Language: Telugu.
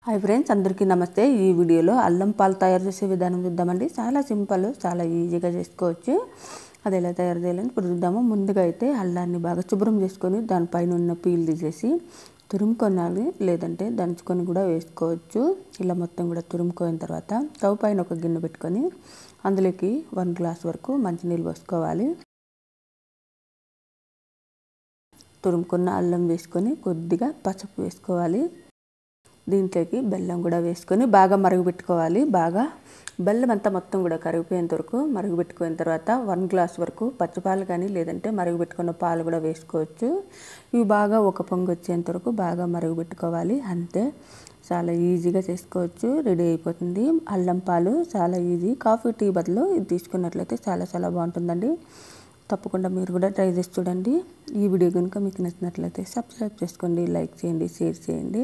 హాయ్ ఫ్రెండ్స్, అందరికీ నమస్తే. ఈ వీడియోలో అల్లం పాలు తయారు చేసే విధానం చూద్దామండి. చాలా సింపుల్, చాలా ఈజీగా చేసుకోవచ్చు. అది ఎలా తయారు చేయాలని ఇప్పుడు చూద్దాము. ముందుగా అయితే అల్లాన్ని బాగా శుభ్రం చేసుకొని దానిపైన ఉన్న పీల్ తీసేసి తురుముకొనాలి, లేదంటే దంచుకొని కూడా వేసుకోవచ్చు. ఇలా మొత్తం కూడా తురుముకోయిన తర్వాత స్టవ్ పైన ఒక గిన్నె పెట్టుకొని అందులోకి 1 గ్లాస్ వరకు మంచినీళ్ళు పోసుకోవాలి. తురుముకున్న అల్లం వేసుకొని కొద్దిగా పసుపు వేసుకోవాలి. దీంట్లోకి బెల్లం కూడా వేసుకొని బాగా మరుగుపెట్టుకోవాలి. బాగా బెల్లం అంతా మొత్తం కూడా కరిగిపోయేంత వరకు మరుగుపెట్టుకున్న తర్వాత 1 గ్లాస్ వరకు పచ్చిపాలు కానీ లేదంటే మరుగుపెట్టుకున్న పాలు కూడా వేసుకోవచ్చు. ఇవి బాగా ఒక పొంగు వచ్చేంత వరకు బాగా మరుగుపెట్టుకోవాలి. అంతే, చాలా ఈజీగా చేసుకోవచ్చు, రెడీ అయిపోతుంది. అల్లం పాలు చాలా ఈజీ. కాఫీ టీ బదులు ఇది తీసుకున్నట్లయితే చాలా చాలా బాగుంటుందండి. తప్పకుండా మీరు కూడా ట్రై చేసి చూడండి. ఈ వీడియో కనుక మీకు నచ్చినట్లయితే సబ్స్క్రైబ్ చేసుకోండి, లైక్ చేయండి, షేర్ చేయండి.